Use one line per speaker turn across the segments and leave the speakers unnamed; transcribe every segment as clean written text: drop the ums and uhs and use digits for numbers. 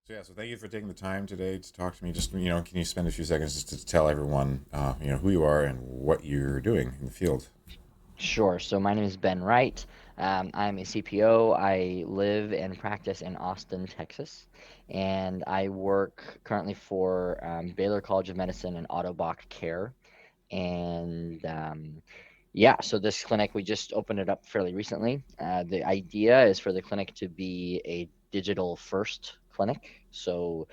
So thank you for taking the time today to talk to me. Just, can you spend a few seconds just to tell everyone, who you are and what you're doing in the field?
Sure. So my name is Ben Wright. I'm a CPO. I live and practice in Austin, Texas, and I work currently for Baylor College of Medicine and Ottobock Care. And yeah, so this clinic, we just opened it up fairly recently. The idea is for the clinic to be a digital first clinic. So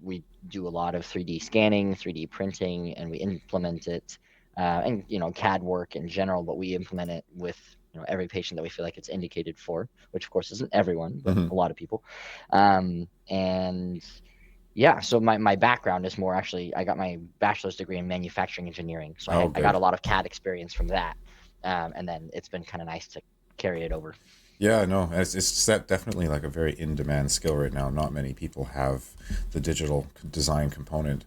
we do a lot of 3D scanning, 3D printing, and we implement it, and CAD work in general, but we implement it with every patient that we feel like it's indicated for, which of course isn't everyone, but
Hmm.
a lot of people. And yeah, so my background is more actually, I got my bachelor's degree in manufacturing engineering. So
Oh,
I got
good.
a lot of CAD experience from that. And then it's been kind of nice to carry it over.
Yeah, no, definitely like a very in-demand skill right now. Not many people have the digital design component.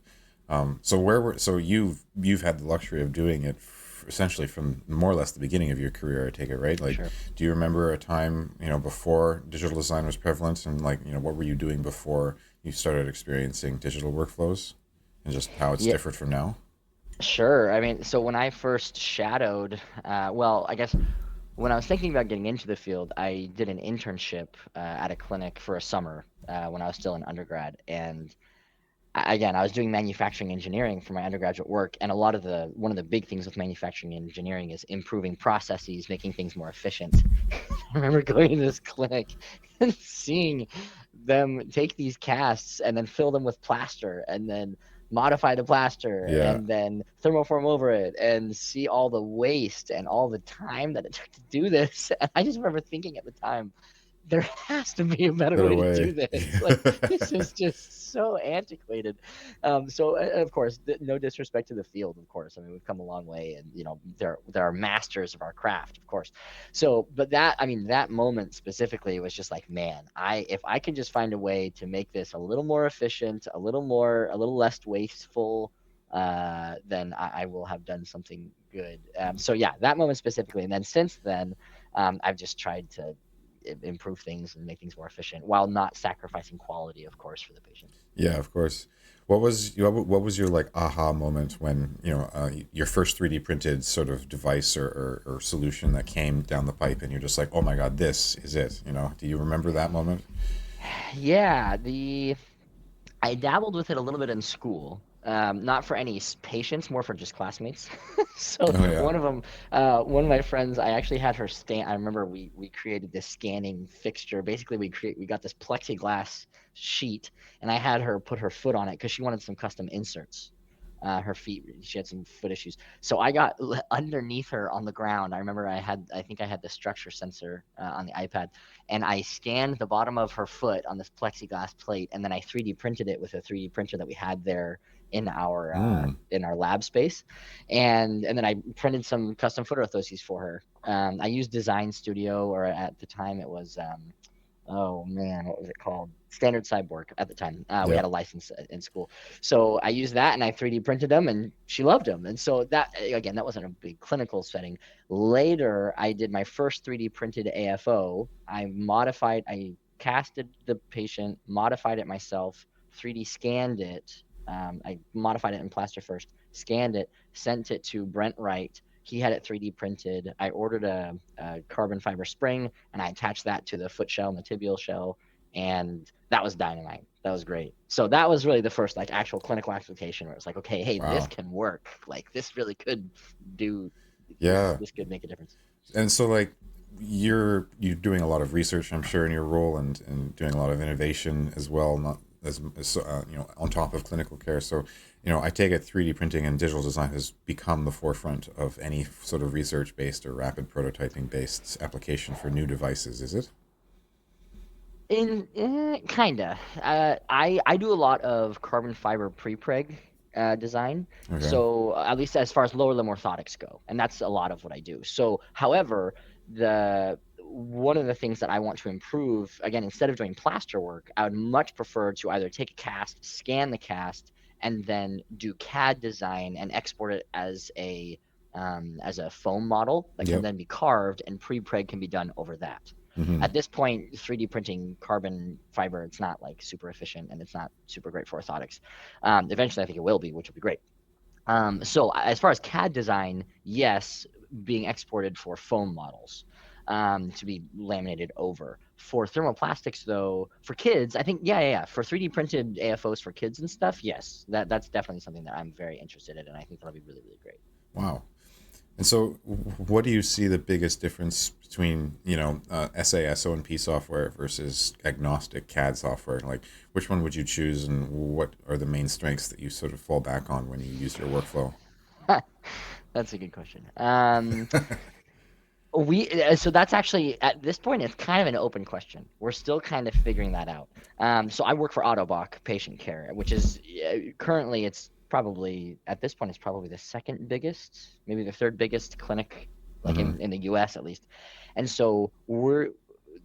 So you've had the luxury of doing it essentially from more or less the beginning of your career, I take it, right? Like,
Sure.
do you remember a time, before digital design was prevalent, and like, what were you doing before you started experiencing digital workflows and just how it's
Yeah,
different from now?
sure. I mean, so when I first shadowed, well, I guess when I was thinking about getting into the field, I did an internship at a clinic for a summer when I was still in undergrad. And again, I was doing manufacturing engineering for my undergraduate work, and a lot of the one of the big things with manufacturing engineering is improving processes, making things more efficient. I remember going to this clinic and seeing them take these casts and then fill them with plaster and then modify the plaster
Yeah,
and then thermoform over it and see all the waste and all the time that it took to do this. And I just remember thinking at the time, there has to be a better
better
way to
way.
do this. Like, this
Yeah.
is just so antiquated. Of course, no disrespect to the field, of course. I mean, we've come a long way, and there are masters of our craft, of course. So, but I mean, that moment specifically was just like, man, I if I could just find a way to make this a little more efficient, a little less wasteful, then I will have done something good. So yeah, that moment specifically, and then since then, I've just tried to improve things and make things more efficient while not sacrificing quality, of course, for the patient.
Yeah, of course. What was your like aha moment when your first 3D printed sort of device or solution that came down the pipe and you're just like, oh my god, this is it. Do you remember that moment?
Yeah, the I dabbled with it a little bit in school. Not for any patients, more for just classmates. So
Oh yeah.
one of my friends, I actually had her stand. I remember we created this scanning fixture. Basically, we got this plexiglass sheet, and I had her put her foot on it because she wanted some custom inserts. Her feet, she had some foot issues. So I got underneath her on the ground. I think I had the structure sensor on the iPad, and I scanned the bottom of her foot on this plexiglass plate, and then I 3D printed it with a 3D printer that we had there
Mm.
in our lab space, and then I printed some custom foot orthoses for her. I used Design Studio, or at the time it was oh man, what was it called? Standard Cyborg at the time. We
Yeah.
had a license in school, so I used that and I 3D printed them, and she loved them. And so that again, that wasn't a big clinical setting. Later, I did my first 3D printed AFO. I casted the patient, modified it myself, 3D scanned it. I modified it in plaster first, scanned it, sent it to Brent Wright. He had it 3D printed. I ordered a carbon fiber spring and I attached that to the foot shell and the tibial shell, and that was dynamite. That was great. So that was really the first like actual clinical application where it's like, okay, hey, this
Wow.
can work. Like this really could do this.
Yeah.
This could make a difference.
And so like you're doing a lot of research, I'm sure, in your role and doing a lot of innovation as well, not as on top of clinical care. So, I take it 3D printing and digital design has become the forefront of any sort of research based or rapid prototyping based application for new devices, is it?
In kinda. I do a lot of carbon fiber prepreg design.
Okay.
So at least as far as lower limb orthotics go, and that's a lot of what I do. So, however, the one of the things that I want to improve, again, instead of doing plaster work, I would much prefer to either take a cast, scan the cast, and then do CAD design and export it as a foam model that can
Yep.
then be carved, and prepreg can be done over that.
Hmm.
At this point, 3D printing carbon fiber, it's not like super efficient and it's not super great for orthotics. Eventually, I think it will be, which will be great. So as far as CAD design, yes, being exported for foam models to be laminated over. For thermoplastics, though, for kids, I think yeah. For 3D printed AFOs for kids and stuff, yes, that's definitely something that I'm very interested in, and I think that'll be really really great.
Wow. And so, what do you see the biggest difference between, SAS O&P software versus agnostic CAD software? Like, which one would you choose, and what are the main strengths that you sort of fall back on when you use your workflow?
That's a good question. We so that's actually at this point it's kind of an open question. We're still kind of figuring that out. So I work for Ottobock Patient Care, which is currently it's probably at this point it's probably the second biggest, maybe the third biggest clinic, like
Hmm.
in the U.S. at least. And so we're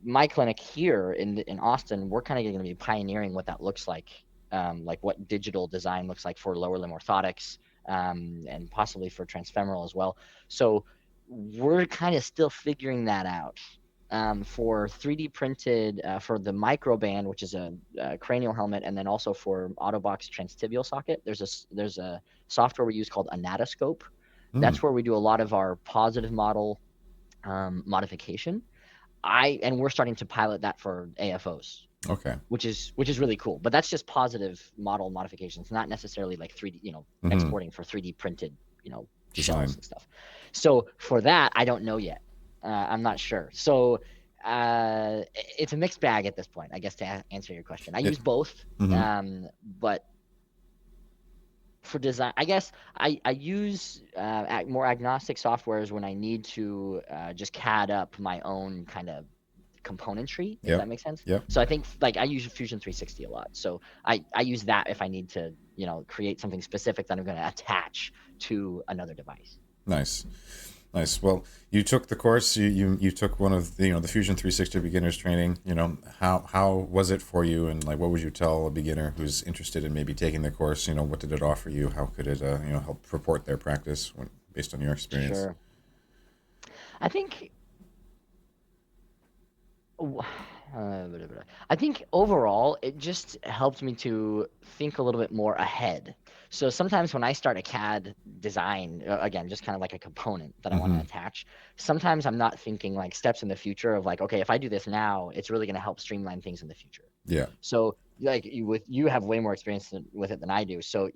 my clinic here in Austin. We're kind of going to be pioneering what that looks like what digital design looks like for lower limb orthotics, and possibly for transfemoral as well. So we're kind of still figuring that out. For 3D printed for the microband, which is a cranial helmet, and then also for Ottobock's transtibial socket, there's a software we use called Anatoscope.
Mm.
That's where we do a lot of our positive model modification. And we're starting to pilot that for AFOs,
Okay.
which is really cool. But that's just positive model modifications, not necessarily like 3D,
Hmm.
exporting for 3D printed, shells
Design.
and stuff. So for that, I don't know yet. I'm not sure. So it's a mixed bag at this point, I guess, to answer your question. I
It.
use both,
Hmm.
but for design, I guess I use more agnostic softwares when I need to just CAD up my own kind of componentry, if
Yep.
that makes sense.
Yep.
So I think like I use Fusion 360 a lot. So I use that if I need to, create something specific that I'm going to attach to another device.
Nice. Nice. Well, you took the course. You took one of the the Fusion 360 beginners training. How was it for you, and like what would you tell a beginner who's interested in maybe taking the course? What did it offer you? How could it help report their practice based on your experience?
Sure. I think I think overall it just helped me to think a little bit more ahead. So sometimes when I start a CAD design, again, just kind of like a component that I want to
Mm-hmm.
attach, sometimes I'm not thinking like steps in the future of like, okay, if I do this now, it's really going to help streamline things in the future.
Yeah.
So like you have way more experience with it than I do. So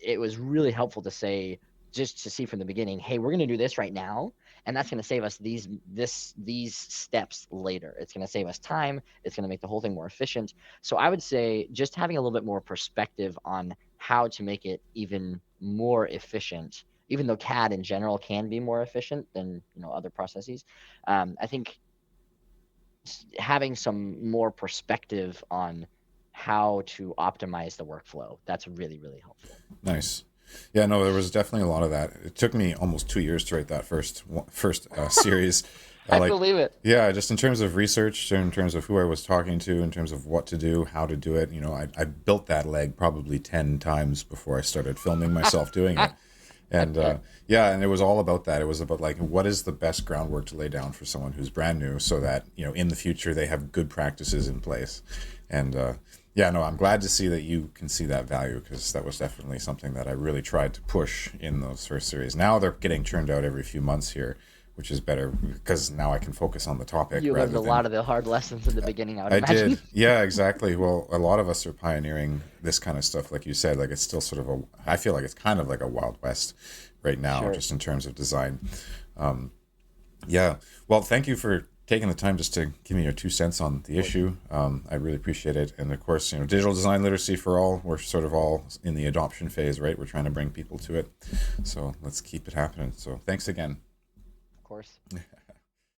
it was really helpful to say just to see from the beginning, hey, we're going to do this right now, and that's going to save us these steps later. It's going to save us time. It's going to make the whole thing more efficient. So I would say just having a little bit more perspective on how to make it even more efficient, even though CAD in general can be more efficient than other processes. I think having some more perspective on how to optimize the workflow, that's really really helpful.
Nice. Yeah, no, there was definitely a lot of that. It took me almost 2 years to write that first series.
I
Like,
believe it.
yeah, just in terms of research, in terms of who I was talking to, in terms of what to do, how to do it. I built that leg probably 10 times before I started filming myself doing it. And yeah, and it was all about that. It was about like what is the best groundwork to lay down for someone who's brand new, so that in the future they have good practices in place. And yeah, no, I'm glad to see that you can see that value, because that was definitely something that I really tried to push in those first series. Now they're getting churned out every few months here, which is better because now I can focus on the topic
You learned
rather
a lot
than.
of the hard lessons in the beginning, I would
I did.
imagine.
Yeah, exactly. Well, a lot of us are pioneering this kind of stuff, like you said. Like it's still sort of I feel like it's kind of like a Wild West right now,
Sure.
just in terms of design. Yeah. Well, thank you for taking the time just to give me your 2 cents on the
Of course.
issue. I really appreciate it. And of course, digital design literacy for all. We're sort of all in the adoption phase, right? We're trying to bring people to it. So let's keep it happening. So thanks again.
Of course.